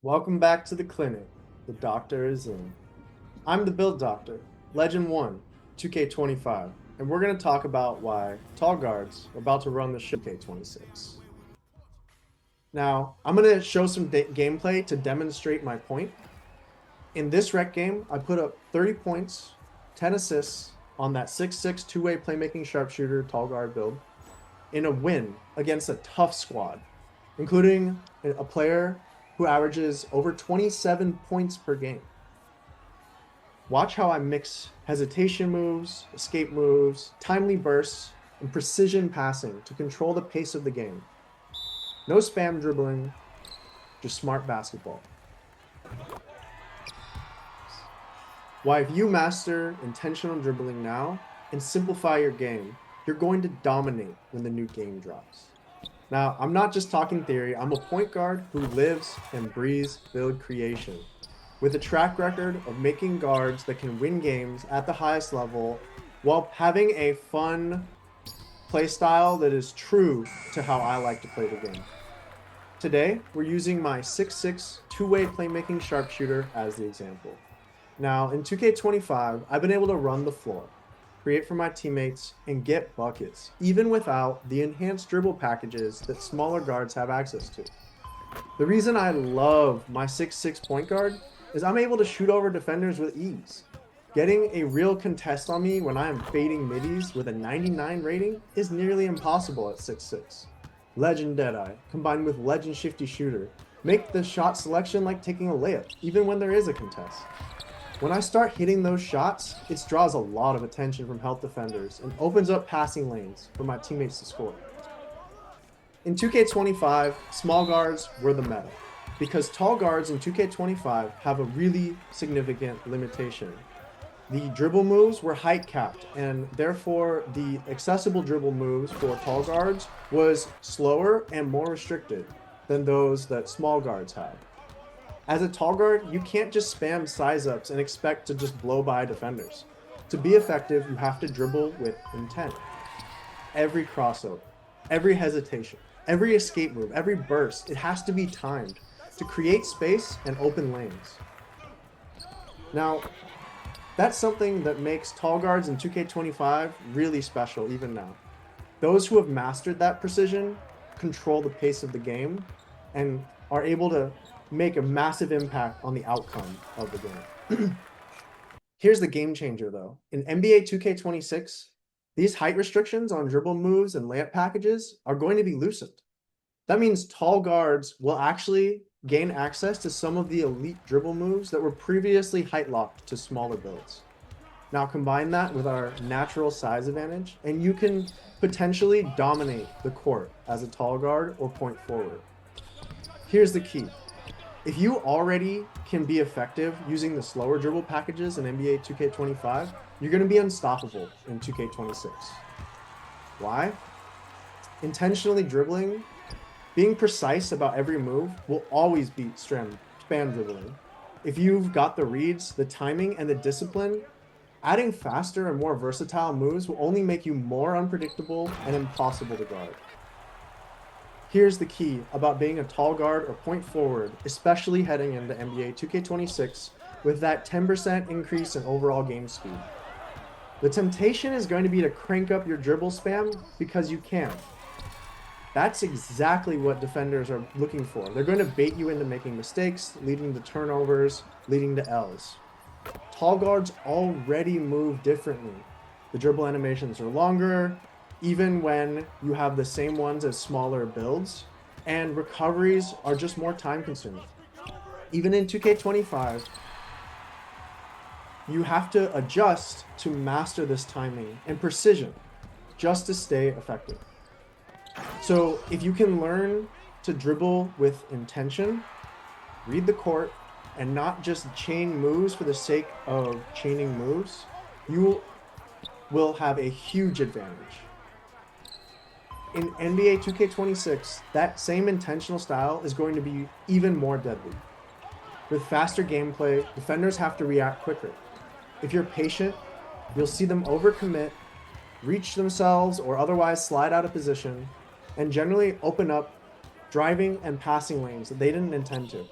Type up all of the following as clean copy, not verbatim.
Welcome back to the clinic. The doctor is in. I'm the build doctor, Legend 1, 2K25, and we're going to talk about why tall guards are about to run the show 2K26. Now, I'm going to show some gameplay to demonstrate my point. In this rec game, I put up 30 points, 10 assists on that 6'6" two-way playmaking sharpshooter tall guard build in a win against a tough squad, including a player who averages over 27 points per game. Watch how I mix hesitation moves, escape moves, timely bursts, and precision passing to control the pace of the game. No spam dribbling, just smart basketball. Why, if you master intentional dribbling now and simplify your game, you're going to dominate when the new game drops. Now, I'm not just talking theory, I'm a point guard who lives and breathes build creation, with a track record of making guards that can win games at the highest level while having a fun play style that is true to how I like to play the game. Today, we're using my 6'6" two-way playmaking sharpshooter as the example. Now, in 2K25, I've been able to run the floor, create for my teammates, and get buckets, even without the enhanced dribble packages that smaller guards have access to. The reason I love my 6'6" point guard is I'm able to shoot over defenders with ease. Getting a real contest on me when I am fading middies with a 99 rating is nearly impossible at 6'6". Legend Deadeye, combined with Legend Shifty Shooter, make the shot selection like taking a layup, even when there is a contest. When I start hitting those shots, it draws a lot of attention from health defenders and opens up passing lanes for my teammates to score. In 2K25, small guards were the meta, because tall guards in 2K25 have a really significant limitation. The dribble moves were height capped, and therefore the accessible dribble moves for tall guards was slower and more restricted than those that small guards have. As a tall guard, you can't just spam size ups and expect to just blow by defenders. To be effective, you have to dribble with intent. Every crossover, every hesitation, every escape move, every burst, it has to be timed to create space and open lanes. Now, that's something that makes tall guards in 2K25 really special even now. Those who have mastered that precision control the pace of the game and are able to make a massive impact on the outcome of the game. Here's the game changer though. In NBA 2K26, these height restrictions on dribble moves and layup packages are going to be loosened. That means tall guards will actually gain access to some of the elite dribble moves that were previously height locked to smaller builds. Now combine that with our natural size advantage, and you can potentially dominate the court as a tall guard or point forward. Here's the key. If you already can be effective using the slower dribble packages in NBA 2K25, you're going to be unstoppable in 2K26. Why? Intentionally dribbling, being precise about every move will always beat spam dribbling. If you've got the reads, the timing, and the discipline, adding faster and more versatile moves will only make you more unpredictable and impossible to guard. Here's the key about being a tall guard or point forward, especially heading into NBA 2K26 with that 10% increase in overall game speed. The temptation is going to be to crank up your dribble spam because you can. That's exactly what defenders are looking for. They're going to bait you into making mistakes, leading to turnovers, leading to L's. Tall guards already move differently. The dribble animations are longer, even when you have the same ones as smaller builds, and recoveries are just more time consuming. Even in 2K25, you have to adjust to master this timing and precision just to stay effective. So if you can learn to dribble with intention, read the court, and not just chain moves for the sake of chaining moves, you will have a huge advantage. In NBA 2K26, that same intentional style is going to be even more deadly. With faster gameplay, defenders have to react quicker. If you're patient, you'll see them overcommit, reach themselves, or otherwise slide out of position, and generally open up driving and passing lanes that they didn't intend to.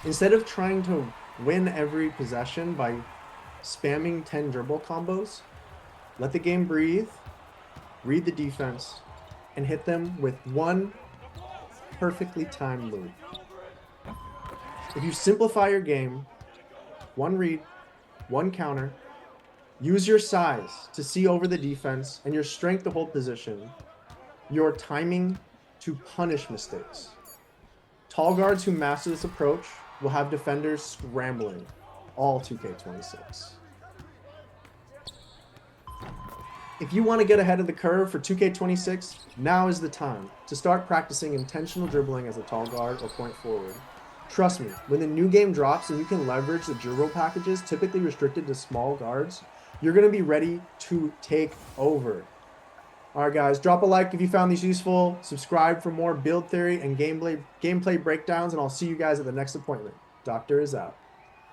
Instead of trying to win every possession by spamming 10 dribble combos, let the game breathe, read the defense, and hit them with one perfectly timed move. If you simplify your game, one read, one counter, use your size to see over the defense and your strength to hold position, your timing to punish mistakes. Tall guards who master this approach will have defenders scrambling all 2K26. If you want to get ahead of the curve for 2K26, now is the time to start practicing intentional dribbling as a tall guard or point forward. Trust me, when the new game drops and you can leverage the dribble packages typically restricted to small guards, you're going to be ready to take over. All right, guys, drop a like if you found these useful. Subscribe for more build theory and gameplay breakdowns, and I'll see you guys at the next appointment. Doctor is out.